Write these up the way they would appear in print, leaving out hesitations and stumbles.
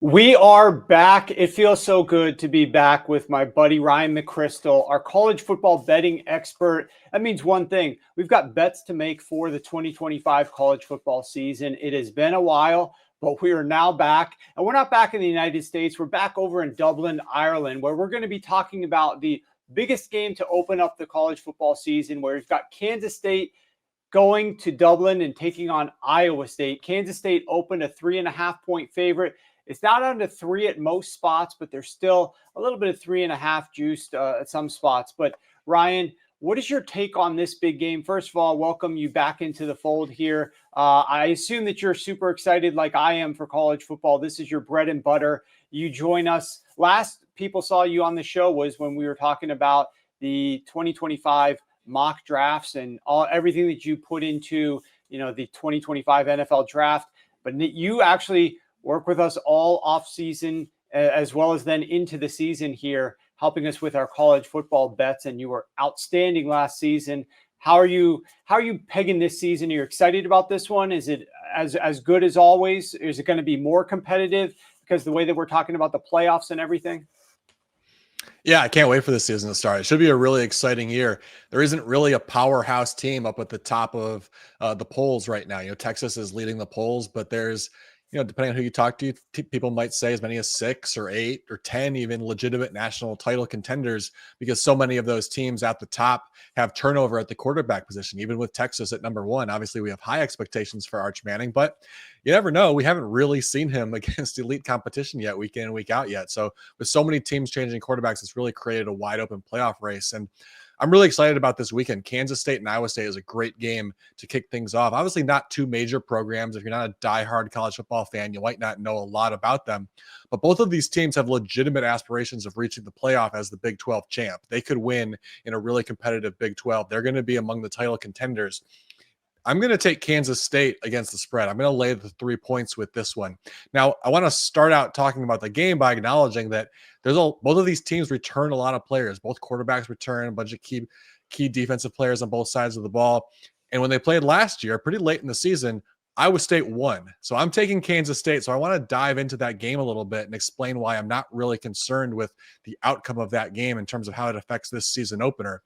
We are back. It feels so good to be back with my buddy Ryan McCrystal, our college football betting expert. That means one thing. We've got bets to make for the 2025 college football season. It has been a while, but we are now back. And we're not back in the United States. We're back over in Dublin, Ireland, where we're going to be talking about the biggest game to open up the college football season, where we've got Kansas State going to Dublin and taking on Iowa State. Kansas State opened a 3.5-point favorite. It's not down to 3 at most spots, but there's still a little bit of 3.5 juiced at some spots. But Ryan, what is your take on this big game? First of all, welcome you back into the fold here. I assume that you're super excited like I am for college football. This is your bread and butter. You join us. Last people saw you on the show was when we were talking about the 2025 mock drafts and everything that you put into, the 2025 NFL draft. But you actually work with us all off season as well as then into the season here, helping us with our college football bets. And you were outstanding last season. How are you pegging this season? Are you excited about this one? Is it as good as always? Is it going to be more competitive because the way that we're talking about the playoffs and everything? Yeah, I can't wait for this season to start. It should be a really exciting year. There isn't really a powerhouse team up at the top of the polls right now. Texas is leading the polls, but there's, depending on who you talk to, people might say as many as 6 or 8 or 10 even legitimate national title contenders, because so many of those teams at the top have turnover at the quarterback position. Even with Texas at number 1, obviously we have high expectations for Arch Manning, but you never know. We haven't really seen him against elite competition yet, week in and week out yet. So with so many teams changing quarterbacks, it's really created a wide open playoff race. And I'm really excited about this weekend. Kansas State and Iowa State is a great game to kick things off. Obviously not two major programs. If you're not a diehard college football fan, you might not know a lot about them. But both of these teams have legitimate aspirations of reaching the playoff as the Big 12 champ. They could win in a really competitive Big 12. They're going to be among the title contenders. I'm going to take Kansas State against the spread. I'm going to lay the 3 points with this one. Now, I want to start out talking about the game by acknowledging that both of these teams return a lot of players. Both quarterbacks return a bunch of key defensive players on both sides of the ball. And when they played last year, pretty late in the season, Iowa State won. So I'm taking Kansas State. So I want to dive into that game a little bit and explain why I'm not really concerned with the outcome of that game in terms of how it affects this season opener.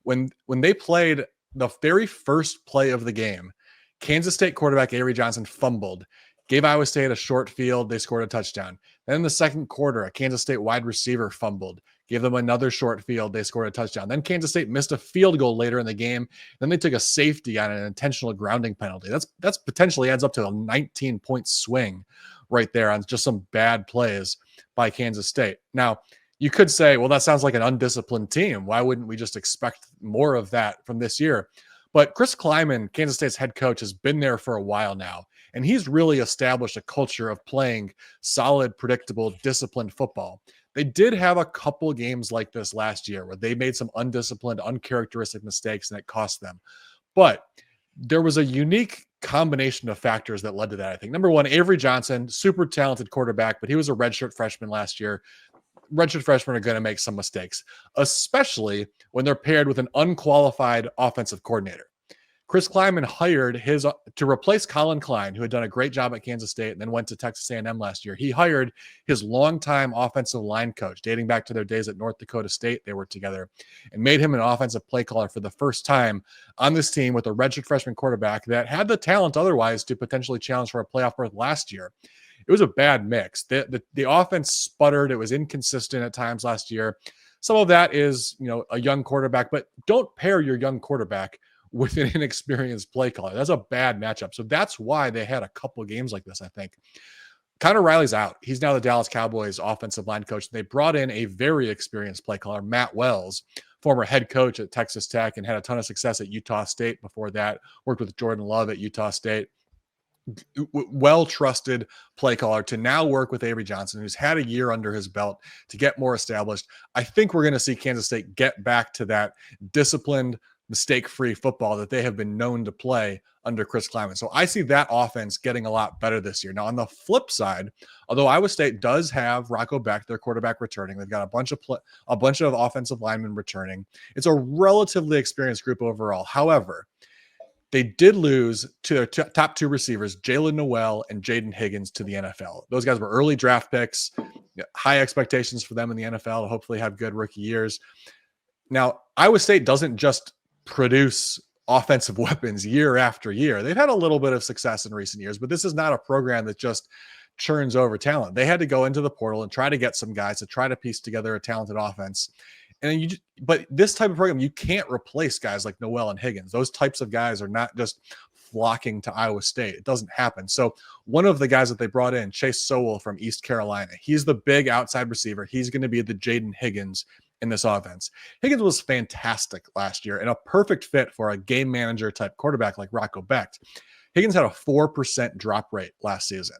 When they played the very first play of the game, Kansas State quarterback Avery Johnson fumbled, gave Iowa State a short field. They scored a touchdown. Then in the second quarter, a Kansas State wide receiver fumbled, gave them another short field. They scored a touchdown. Then Kansas State missed a field goal later in the game. Then they took a safety on an intentional grounding penalty. That's potentially adds up to a 19-point swing right there on just some bad plays by Kansas State. Now, you could say, well, that sounds like an undisciplined team. Why wouldn't we just expect more of that from this year? But Chris Kleiman, Kansas State's head coach, has been there for a while now, and he's really established a culture of playing solid, predictable, disciplined football. They did have a couple games like this last year where they made some undisciplined, uncharacteristic mistakes, and it cost them. But there was a unique combination of factors that led to that, I think. Number one, Avery Johnson, super talented quarterback, but he was a redshirt freshman last year. Redshirt freshmen are going to make some mistakes, especially when they're paired with an unqualified offensive coordinator. Chris Kleiman hired to replace Colin Klein, who had done a great job at Kansas State and then went to Texas A&M last year. He hired his longtime offensive line coach, dating back to their days at North Dakota State. They were together, and made him an offensive play caller for the first time on this team with a redshirt freshman quarterback that had the talent otherwise to potentially challenge for a playoff berth last year. It was a bad mix. The offense sputtered. It was inconsistent at times last year. Some of that is, a young quarterback, but don't pair your young quarterback with an inexperienced play caller. That's a bad matchup. So that's why they had a couple of games like this, I think. Connor Riley's out. He's now the Dallas Cowboys offensive line coach. They brought in a very experienced play caller, Matt Wells, former head coach at Texas Tech, and had a ton of success at Utah State before that. Worked with Jordan Love at Utah State. Well-trusted play caller to now work with Avery Johnson, who's had a year under his belt to get more established. I think we're going to see Kansas State get back to that disciplined, mistake-free football that they have been known to play under Chris Kleiman. So I see that offense getting a lot better this year. Now, on the flip side, although Iowa State does have Rocco Beck, their quarterback, returning, they've got a bunch of offensive linemen returning. It's a relatively experienced group overall. However, They did lose to their top two receivers, Jalen Noel and Jaden Higgins, to the NFL. Those guys were early draft picks, high expectations for them in the NFL to hopefully have good rookie years. Now, Iowa State doesn't just produce offensive weapons year after year. They've had a little bit of success in recent years, but this is not a program that just churns over talent. They had to go into the portal and try to get some guys to try to piece together a talented offense. And but this type of program, you can't replace guys like Noel and Higgins. Those types of guys are not just flocking to Iowa State. It doesn't happen. So one of the guys that they brought in, Chase Sowell from East Carolina, he's the big outside receiver. He's going to be the Jaden Higgins in this offense. Higgins was fantastic last year and a perfect fit for a game manager type quarterback like Rocco Becht. Higgins had a 4% drop rate last season.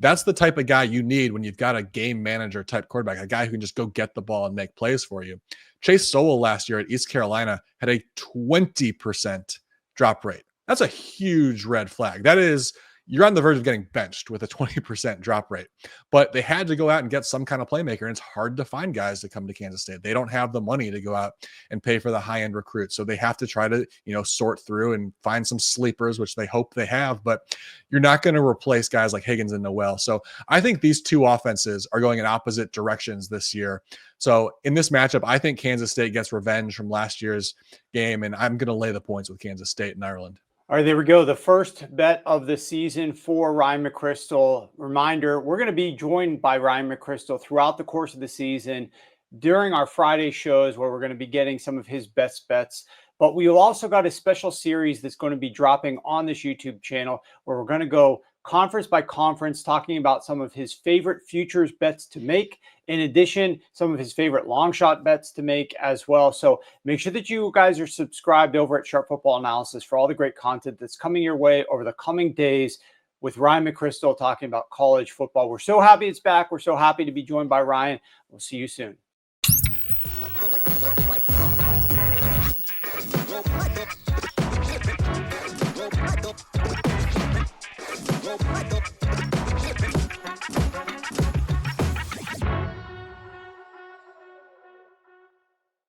That's the type of guy you need when you've got a game manager type quarterback, a guy who can just go get the ball and make plays for you. Chase Sowell last year at East Carolina had a 20% drop rate. That's a huge red flag. That is, you're on the verge of getting benched with a 20% drop rate. But they had to go out and get some kind of playmaker, and it's hard to find guys to come to Kansas State. They don't have the money to go out and pay for the high-end recruits. So they have to try to, sort through and find some sleepers, which they hope they have. But you're not going to replace guys like Higgins and Noel. So I think these two offenses are going in opposite directions this year. So in this matchup, I think Kansas State gets revenge from last year's game, and I'm going to lay the points with Kansas State in Ireland. All right, there we go. The first bet of the season for Ryan McCrystal. Reminder, we're going to be joined by Ryan McCrystal throughout the course of the season during our Friday shows where we're going to be getting some of his best bets. But we've also got a special series that's going to be dropping on this YouTube channel where we're going to go conference by conference, talking about some of his favorite futures bets to make. In addition, some of his favorite long shot bets to make as well. So make sure that you guys are subscribed over at Sharp Football Analysis for all the great content that's coming your way over the coming days with Ryan McCrystal talking about college football. We're so happy it's back. We're so happy to be joined by Ryan. We'll see you soon.